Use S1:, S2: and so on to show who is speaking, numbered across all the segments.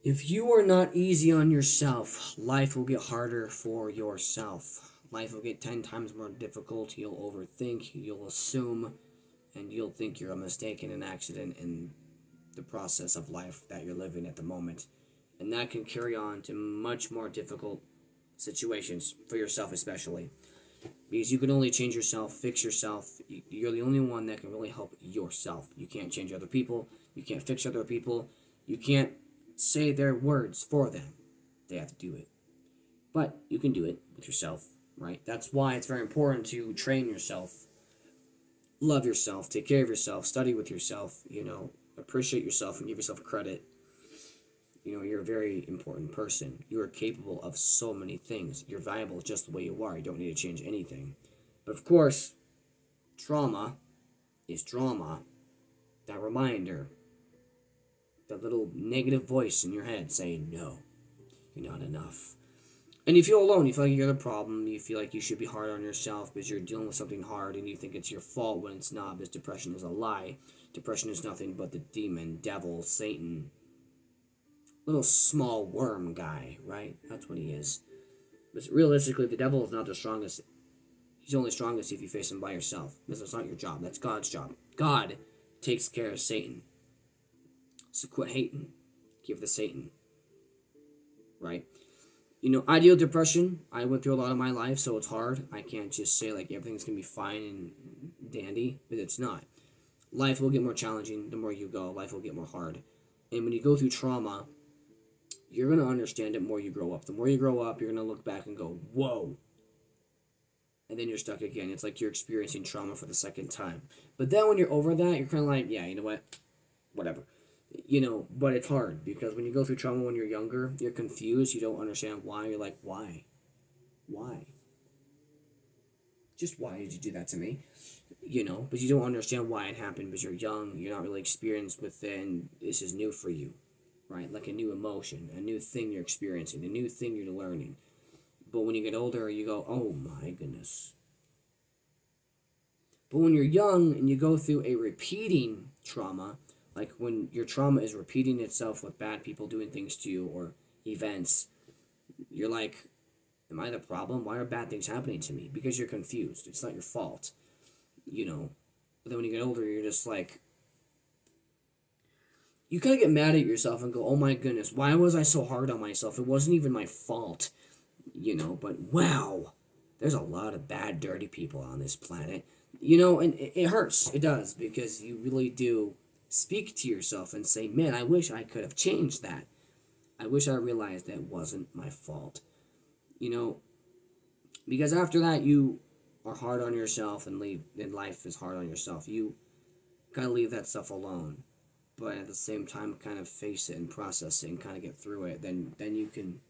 S1: If you are not easy on yourself, life will get harder for yourself. Life will get 10 times more difficult. You'll overthink, you'll assume, and you'll think you're a mistake and an accident in the process of life that you're living at the moment. And that can carry on to much more difficult situations for yourself, especially. Because you can only change yourself, fix yourself. You're the only one that can really help yourself. You can't change other people. You can't fix other people. You can't say their words for them. They have to do it. But you can do it with yourself, right? That's why it's very important to train yourself, love yourself, take care of yourself, study with yourself, appreciate yourself and give yourself credit. You're a very important person. You are capable of so many things. You're valuable just the way you are. You don't need to change anything. But of course, trauma is drama. That reminder, that little negative voice in your head saying, no, you're not enough. And you feel alone. You feel like you're the problem. You feel like you should be hard on yourself because you're dealing with something hard and you think it's your fault when it's not, because depression is a lie. Depression is nothing but the demon, devil, Satan, little small worm guy, right? That's what he is. But realistically, the devil is not the strongest. He's only strongest if you face him by yourself. That's not your job. That's God's job. God takes care of Satan. So quit hating. Give the Satan. Right? I deal with depression. I went through a lot of my life, so it's hard. I can't just say like everything's gonna be fine and dandy, but it's not. Life will get more challenging the more you go. Life will get more hard. And when you go through trauma, you're gonna understand it more you grow up. The more you grow up, you're gonna look back and go, whoa. And then you're stuck again. It's like you're experiencing trauma for the second time. But then when you're over that, you're kind of like, yeah, you know what? Whatever. But it's hard because when you go through trauma when you're younger, you're confused. You don't understand why. You're like, why? Why? Just why did you do that to me? But you don't understand why it happened because you're young. You're not really experienced with it, and this is new for you, right? Like a new emotion, a new thing you're experiencing, a new thing you're learning. But when you get older, you go, oh my goodness. But when you're young and you go through a repeating trauma, like when your trauma is repeating itself with bad people doing things to you or events, you're like, am I the problem? Why are bad things happening to me? Because you're confused. It's not your fault, But then when you get older, you're just like, you kind of get mad at yourself and go, oh my goodness, why was I so hard on myself? It wasn't even my fault, but wow, there's a lot of bad, dirty people on this planet, and it hurts. It does, because you really do speak to yourself and say, man, I wish I could have changed that. I wish I realized that it wasn't my fault, you know, because after that, you are hard on yourself and life is hard on yourself. You kind of leave that stuff alone, but at the same time, kind of face it and process it and kind of get through it. Then you can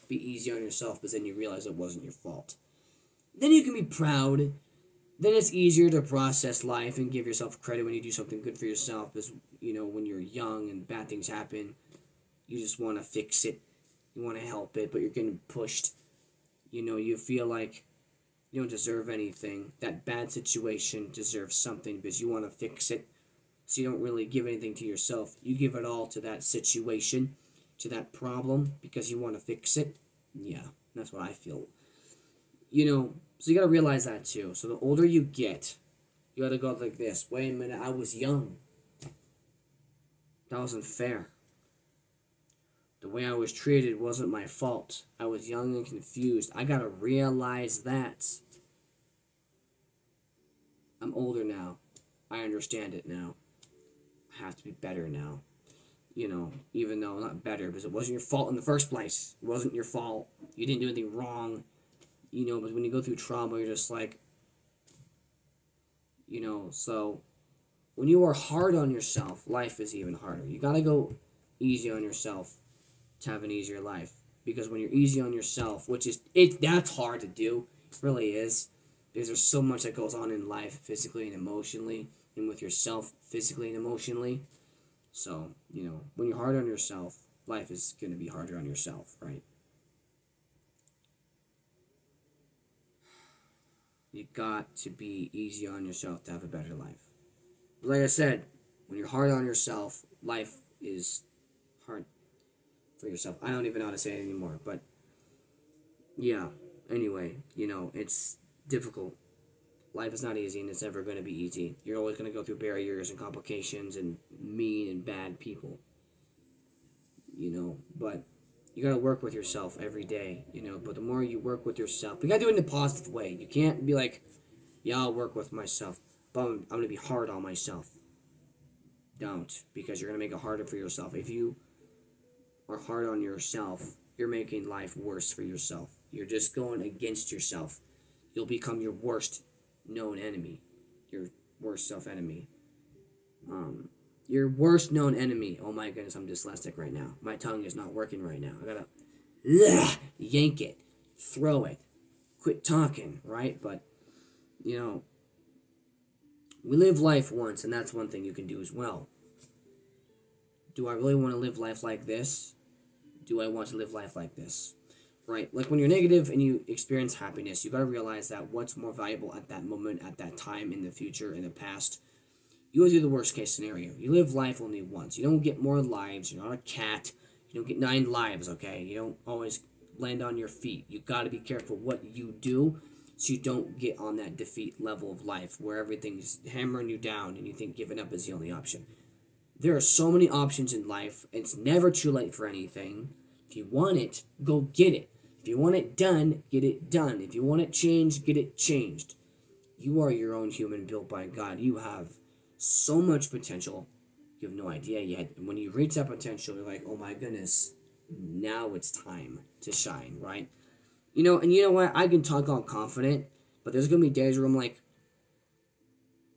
S1: be easy on yourself, because then you realize it wasn't your fault. Then you can be proud. Then it's easier to process life and give yourself credit when you do something good for yourself. Because, when you're young and bad things happen, you just want to fix it. You want to help it, but you're getting pushed. You feel like you don't deserve anything. That bad situation deserves something because you want to fix it. So you don't really give anything to yourself. You give it all to that situation, to that problem, because you want to fix it. Yeah, that's what I feel. So you gotta realize that too. So the older you get, you gotta go like this. Wait a minute, I was young. That wasn't fair. The way I was treated wasn't my fault. I was young and confused. I gotta realize that. I'm older now. I understand it now. I have to be better now. Even though not better, because it wasn't your fault in the first place. It wasn't your fault. You didn't do anything wrong. But when you go through trauma, you're just like, so when you are hard on yourself, life is even harder. You gotta go easy on yourself to have an easier life. Because when you're easy on yourself, that's hard to do. It really is. Because there's so much that goes on in life, physically and emotionally, and with yourself, physically and emotionally. So, when you're hard on yourself, life is gonna be harder on yourself, right? You got to be easy on yourself to have a better life. Like I said, when you're hard on yourself, life is hard. for yourself. I don't even know how to say it anymore, but yeah. Anyway, it's difficult. Life is not easy, and it's never going to be easy. You're always going to go through barriers and complications and mean and bad people, but you got to work with yourself every day, but the more you work with yourself, you got to do it in a positive way. You can't be like, yeah, I'll work with myself, but I'm going to be hard on myself. Don't, because you're going to make it harder for yourself. If you are hard on yourself, you're making life worse for yourself. You're just going against yourself. You'll become your worst known enemy, your worst self-enemy. Your worst known enemy. Oh my goodness, I'm dyslexic right now. My tongue is not working right now. I gotta yank it, throw it, quit talking, right? But, we live life once, and that's one thing you can do as well. Do I really want to live life like this? Do I want to live life like this? Right? Like when you're negative and you experience happiness, you got to realize that what's more valuable at that moment, at that time, in the future, in the past. You go through the worst case scenario. You live life only once. You don't get more lives. You're not a cat. You don't get 9 lives, okay? You don't always land on your feet. You got to be careful what you do so you don't get on that defeat level of life where everything's hammering you down and you think giving up is the only option. There are so many options in life. It's never too late for anything. If you want it, go get it. If you want it done, get it done. If you want it changed, get it changed. You are your own human built by God. You have so much potential. You have no idea yet. And when you reach that potential, you're like, oh my goodness, now it's time to shine, right? And you know what? I can talk all confident, but there's going to be days where I'm like,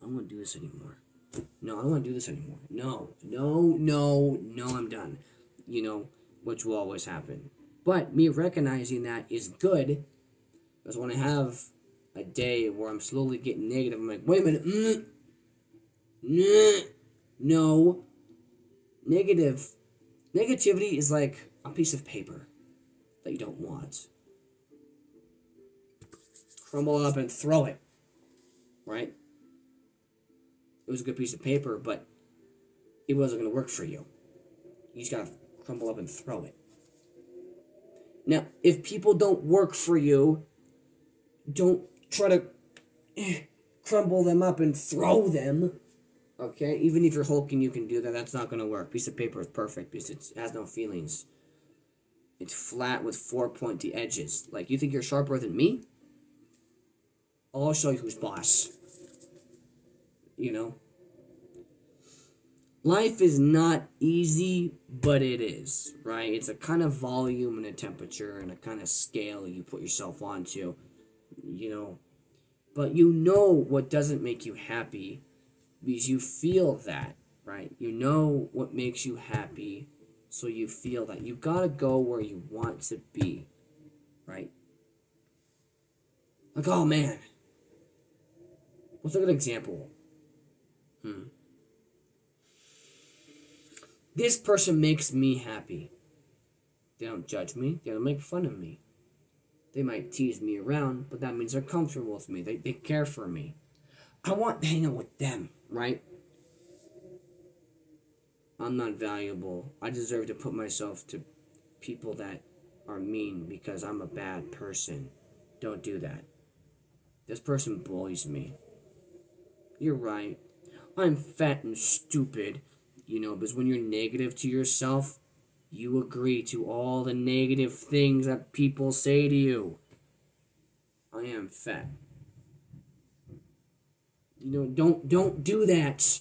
S1: I don't want to do this anymore. No, I don't want to do this anymore. No, I'm done. Which will always happen. But me recognizing that is good, because when I have a day where I'm slowly getting negative, I'm like, wait a minute, no. Negativity is like a piece of paper that you don't want. Crumble it up and throw it, right? It was a good piece of paper, but it wasn't going to work for you. You just got to crumble up and throw it. Now, if people don't work for you, don't try to crumble them up and throw them. Okay? Even if you're hulking, you can do that. That's not going to work. Piece of paper is perfect because it has no feelings. It's flat with 4 pointy edges. Like, you think you're sharper than me? I'll show you who's boss. Life is not easy, but it is, right? It's a kind of volume and a temperature and a kind of scale you put yourself onto, But what doesn't make you happy because you feel that, right? You know what makes you happy, so you feel that. You gotta go where you want to be, right? Like, oh man. What's a good example? This person makes me happy. They don't judge me. They don't make fun of me. They might tease me around, but that means they're comfortable with me. They care for me. I want to hang out with them, right? I'm not valuable. I deserve to put myself to people that are mean because I'm a bad person. Don't do that. This person bullies me. You're right. I'm fat and stupid. Because when you're negative to yourself, you agree to all the negative things that people say to you. I am fat. Don't do that.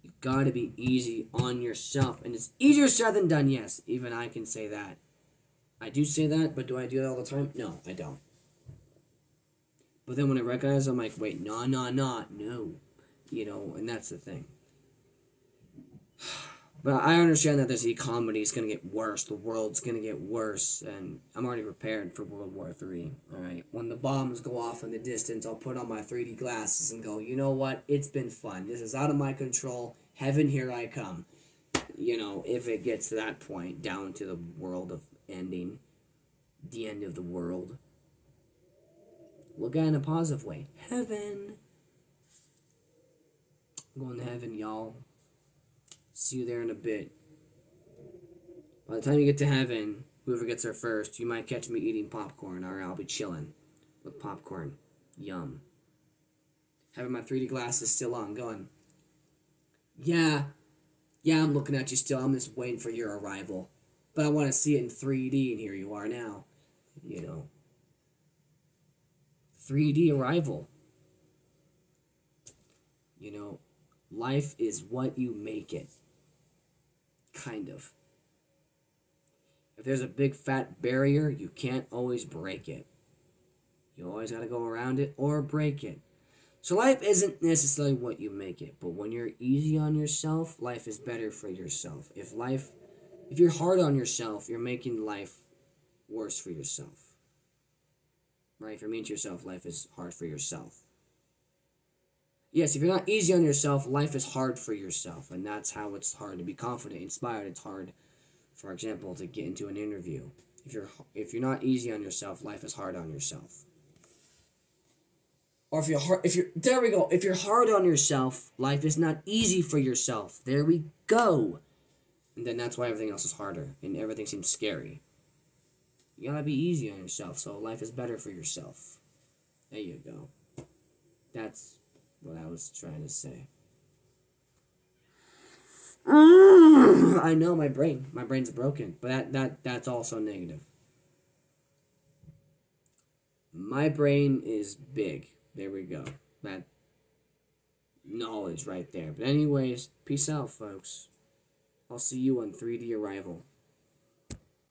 S1: You gotta be easy on yourself. And it's easier said than done, yes. Even I can say that. I do say that, but do I do that all the time? No, I don't. But then when I recognize it, I'm like, wait, no. And that's the thing. But I understand that this economy is going to get worse. The world's going to get worse. And I'm already prepared for World War III. Alright? When the bombs go off in the distance, I'll put on my 3D glasses and go, you know what? It's been fun. This is out of my control. Heaven, here I come. If it gets to that point, down to the world of ending. The end of the world. Look at it in a positive way. Heaven. I'm going to heaven, y'all. See you there in a bit. By the time you get to heaven, whoever gets there first, you might catch me eating popcorn, or I'll be chilling with popcorn. Yum. Having my 3D glasses still on, going, yeah, I'm looking at you still. I'm just waiting for your arrival. But I want to see it in 3D, and here you are now. 3D arrival. Life is what you make it. Kind of. If there's a big fat barrier, you can't always break it. You always got to go around it or break it. So life isn't necessarily what you make it, but when you're easy on yourself, life is better for yourself. If you're hard on yourself, you're making life worse for yourself. Right? If you're mean to yourself, life is hard for yourself. Yes, if you're not easy on yourself, life is hard for yourself, and that's how it's hard to be confident, inspired. It's hard, for example, to get into an interview. If you're not easy on yourself, life is hard on yourself. Or there we go. If you're hard on yourself, life is not easy for yourself. There we go. And then that's why everything else is harder and everything seems scary. You gotta be easy on yourself, so life is better for yourself. There you go. That's what I was trying to say. I know my brain's broken, but that's also negative. My brain is big. There we go. That knowledge right there. But anyways, peace out, folks. I'll see you on 3D Arrival.